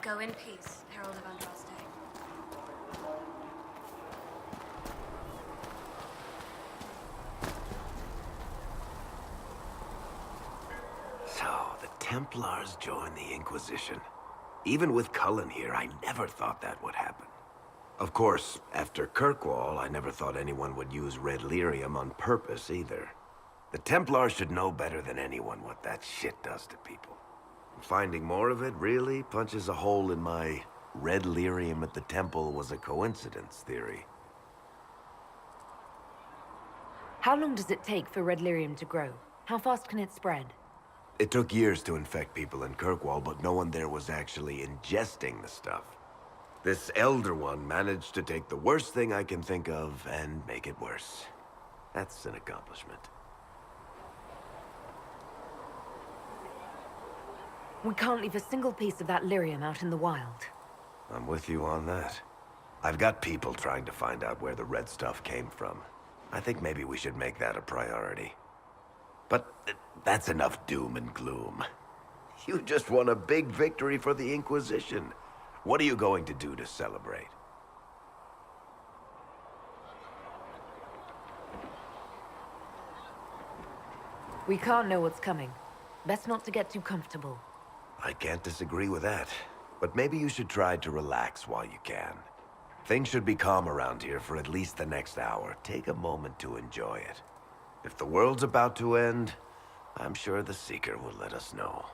Go in peace, Herald of Andraste. So, the Templars joined the Inquisition. Even with Cullen here, I never thought that would happen. Of course, after Kirkwall, I never thought anyone would use red lyrium on purpose either. The Templars should know better than anyone what that shit does to people. Finding more of it really punches a hole in my red lyrium at the temple was a coincidence theory. How long does it take for red lyrium to grow? How fast can it spread? It took years to infect people in Kirkwall, but no one there was actually ingesting the stuff. This Elder One managed to take the worst thing I can think of and make it worse. That's an accomplishment. We can't leave a single piece of that lyrium out in the wild. I'm with you on that. I've got people trying to find out where the red stuff came from. I think maybe we should make that a priority. But that's enough doom and gloom. You just won a big victory for the Inquisition. What are you going to do to celebrate? We can't know what's coming. Best not to get too comfortable. I can't disagree with that. But maybe you should try to relax while you can. Things should be calm around here for at least the next hour. Take a moment to enjoy it. If the world's about to end, I'm sure the Seeker will let us know.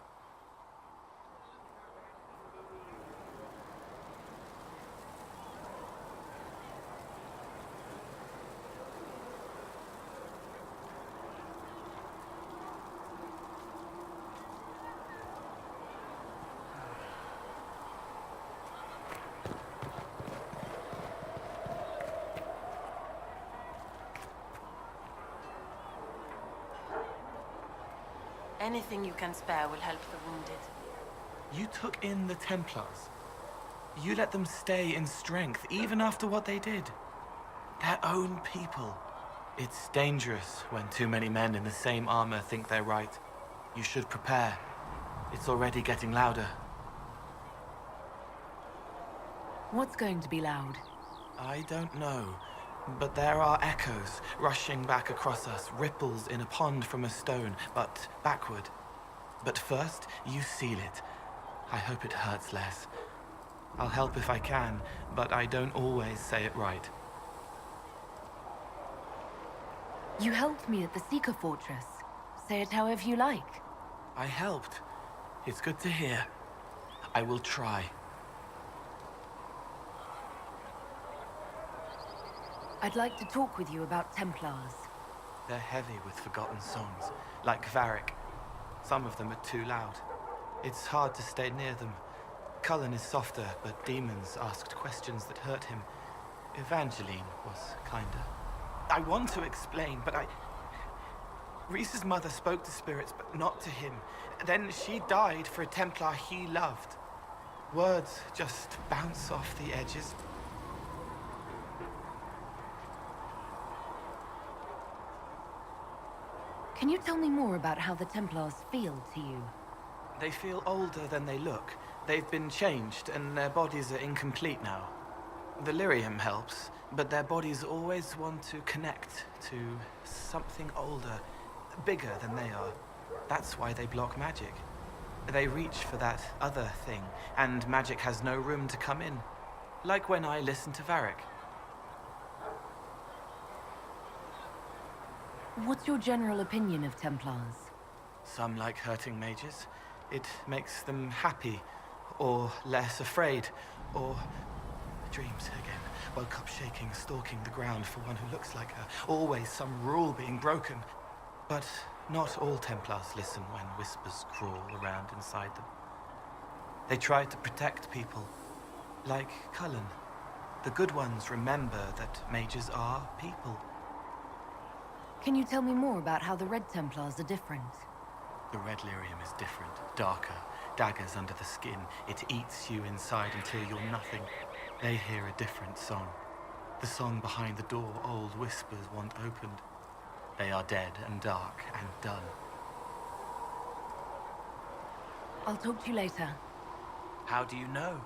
Anything you can spare will help the wounded. You took in the Templars. You let them stay in strength, even after what they did. Their own people. It's dangerous when too many men in the same armor think they're right. You should prepare. It's already getting louder. What's going to be loud? I don't know, but there are echoes rushing back across us, ripples in a pond from a stone, but backward. But first, you seal it. I hope it hurts less. I'll help if I can, but I don't always say it right. You helped me at the Seeker Fortress. Say it however you like. I helped. It's good to hear. I will try. I'd like to talk with you about Templars. They're heavy with forgotten songs, like Varric. Some of them are too loud. It's hard to stay near them. Cullen is softer, but demons asked questions that hurt him. Evangeline was kinder. I want to explain, but Reese's mother spoke to spirits, but not to him. Then she died for a Templar he loved. Words just bounce off the edges. Can you tell me more about how the Templars feel to you? They feel older than they look. They've been changed, and their bodies are incomplete now. The lyrium helps, but their bodies always want to connect to something older, bigger than they are. That's why they block magic. They reach for that other thing, and magic has no room to come in. Like when I listen to Varric. What's your general opinion of Templars? Some like hurting mages. It makes them happy, or less afraid, or dreams again. Woke up shaking, stalking the ground for one who looks like her. Always some rule being broken. But not all Templars listen when whispers crawl around inside them. They try to protect people, like Cullen. The good ones remember that mages are people. Can you tell me more about how the Red Templars are different? The red lyrium is different, darker, daggers under the skin. It eats you inside until you're nothing. They hear a different song. The song behind the door old whispers want opened. They are dead and dark and done. I'll talk to you later. How do you know?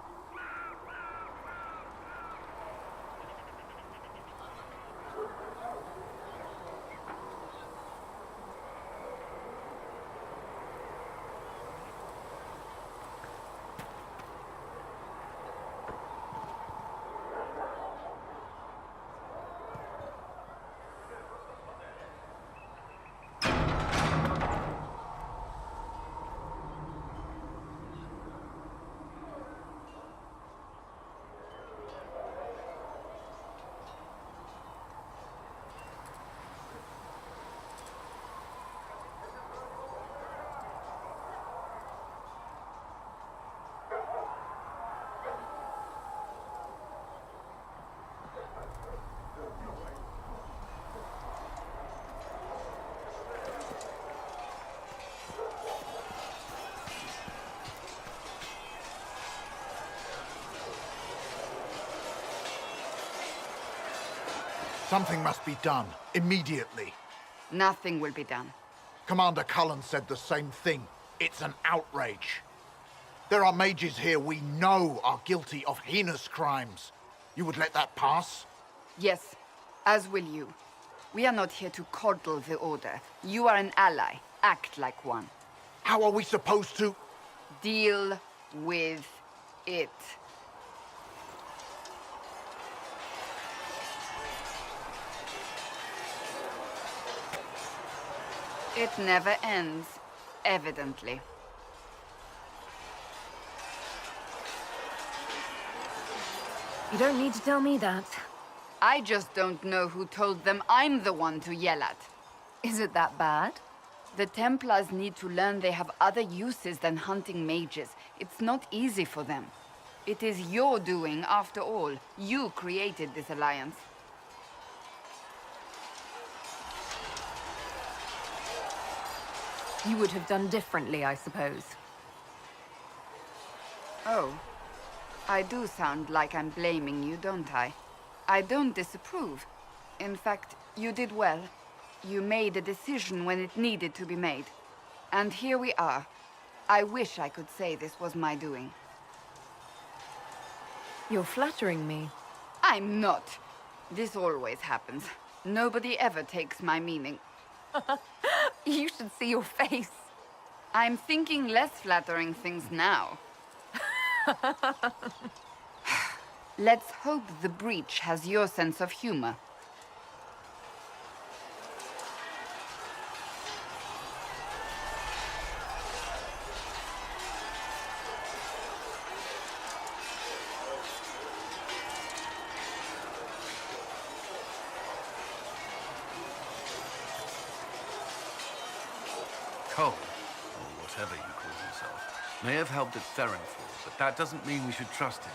Something must be done, immediately. Nothing will be done. Commander Cullen said the same thing. It's an outrage. There are mages here we know are guilty of heinous crimes. You would let that pass? Yes, as will you. We are not here to coddle the Order. You are an ally. Act like one. How are we supposed to... Deal with it. It never ends, evidently. You don't need to tell me that. I just don't know who told them I'm the one to yell at. Is it that bad? The Templars need to learn they have other uses than hunting mages. It's not easy for them. It is your doing, after all. You created this alliance. You would have done differently, I suppose. Oh. I do sound like I'm blaming you, don't I? I don't disapprove. In fact, you did well. You made a decision when it needed to be made. And here we are. I wish I could say this was my doing. You're flattering me. I'm not. This always happens. Nobody ever takes my meaning. You should see your face. I'm thinking less flattering things now. Let's hope the breach has your sense of humor. Cole, or whatever he calls himself, may have helped at Theronfall, but that doesn't mean we should trust him.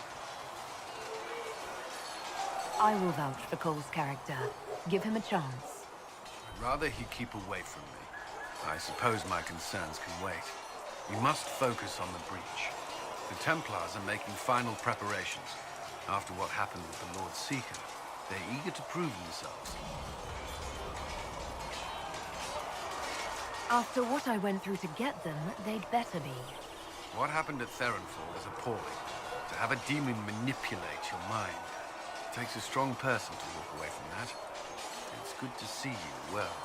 I will vouch for Cole's character. Give him a chance. I'd rather he keep away from me. I suppose my concerns can wait. We must focus on the breach. The Templars are making final preparations. After what happened with the Lord Seeker, they're eager to prove themselves. After what I went through to get them, they'd better be. What happened at Theronfall was appalling. To have a demon manipulate your mind. It takes a strong person to walk away from that. It's good to see you well.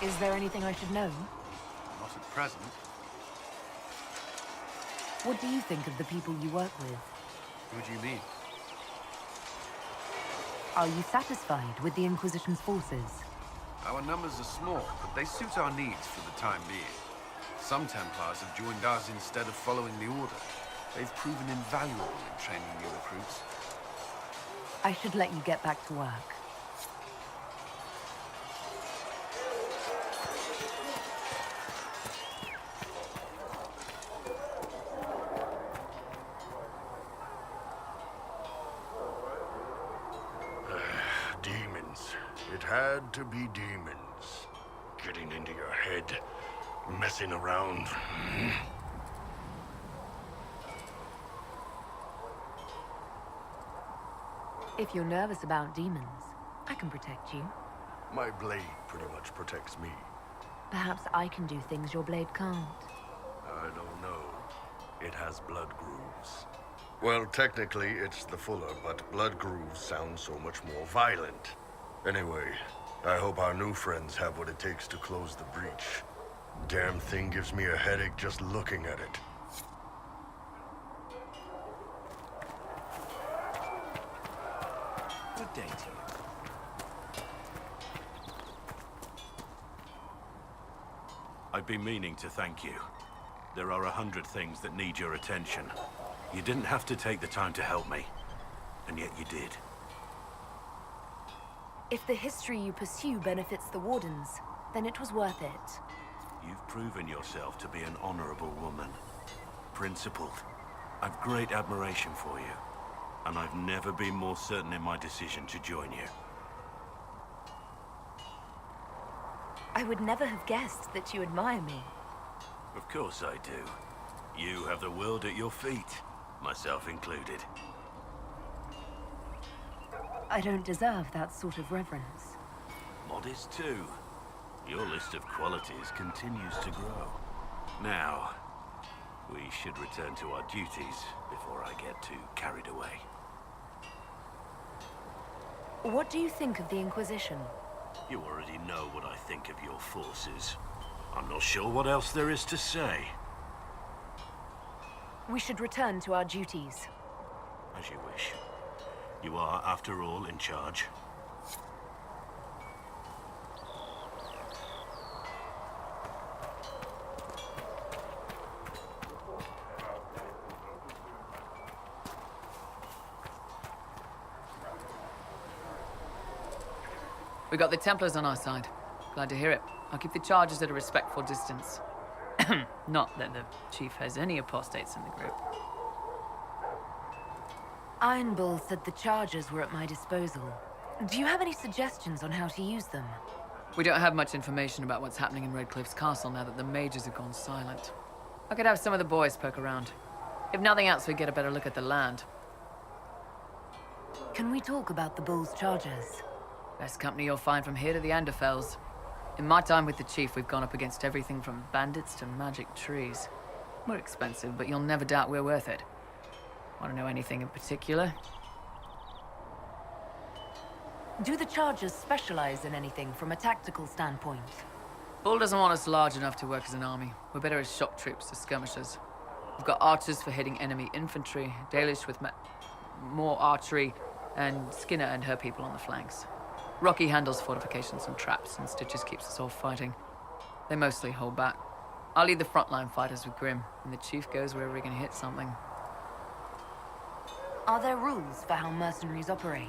Is there anything I should know? Not at present. What do you think of the people you work with? Who do you mean? Are you satisfied with the Inquisition's forces? Our numbers are small, but they suit our needs for the time being. Some Templars have joined us instead of following the Order. They've proven invaluable in training new recruits. I should let you get back to work. Demons. It had to be demons. Getting into your head. Messing around. If you're nervous about demons, I can protect you. My blade pretty much protects me. Perhaps I can do things your blade can't. I don't know. It has blood grooves. Well, technically, it's the fuller, but blood grooves sound so much more violent. Anyway, I hope our new friends have what it takes to close the breach. Damn thing gives me a headache just looking at it. Good day to you. I've been meaning to thank you. There are 100 things that need your attention. You didn't have to take the time to help me, and yet you did. If the history you pursue benefits the Wardens, then it was worth it. You've proven yourself to be an honorable woman. Principled. I've great admiration for you, and I've never been more certain in my decision to join you. I would never have guessed that you admire me. Of course I do. You have the world at your feet, myself included. I don't deserve that sort of reverence. Modest too. Your list of qualities continues to grow. Now, we should return to our duties before I get too carried away. What do you think of the Inquisition? You already know what I think of your forces. I'm not sure what else there is to say. We should return to our duties. As you wish. You are, after all, in charge. We got the Templars on our side. Glad to hear it. I'll keep the charges at a respectful distance. Not that the Chief has any apostates in the group. Iron Bull said the charges were at my disposal. Do you have any suggestions on how to use them? We don't have much information about what's happening in Redcliffe's castle now that the mages have gone silent. I could have some of the boys poke around. If nothing else, we get a better look at the land. Can we talk about the Bull's charges? Best company you'll find from here to the Anderfells. In my time with the Chief, we've gone up against everything from bandits to magic trees. We're expensive, but you'll never doubt we're worth it. Want to know anything in particular? Do the charges specialize in anything from a tactical standpoint? Bull doesn't want us large enough to work as an army. We're better as shock troops, as skirmishers. We've got archers for hitting enemy infantry, Dalish with more archery, and Skinner and her people on the flanks. Rocky handles fortifications and traps, and Stitches keeps us all fighting. They mostly hold back. I'll lead the frontline fighters with Grim, and the Chief goes wherever he can hit something. Are there rules for how mercenaries operate?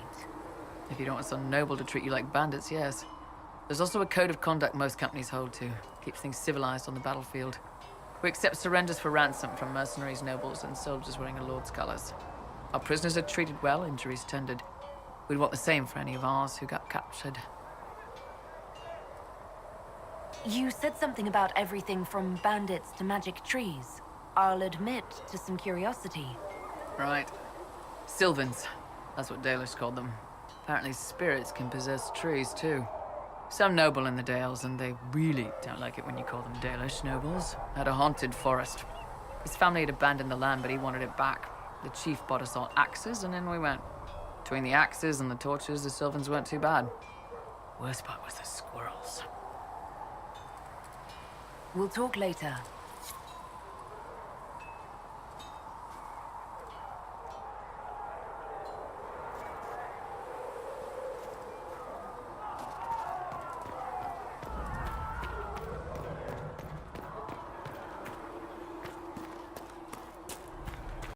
If you don't want some noble to treat you like bandits, yes. There's also a code of conduct most companies hold to. Keeps things civilized on the battlefield. We accept surrenders for ransom from mercenaries, nobles, and soldiers wearing a lord's colors. Our prisoners are treated well, injuries tended. We'd want the same for any of ours who got captured. You said something about everything from bandits to magic trees. I'll admit to some curiosity. Right. Sylvans. That's what Dalish called them. Apparently spirits can possess trees, too. Some noble in the Dales, and they really don't like it when you call them Dalish nobles, had a haunted forest. His family had abandoned the land, but he wanted it back. The Chief bought us all axes, and in we went. Between the axes and the torches, the Sylvans weren't too bad. Worst part was the squirrels. We'll talk later.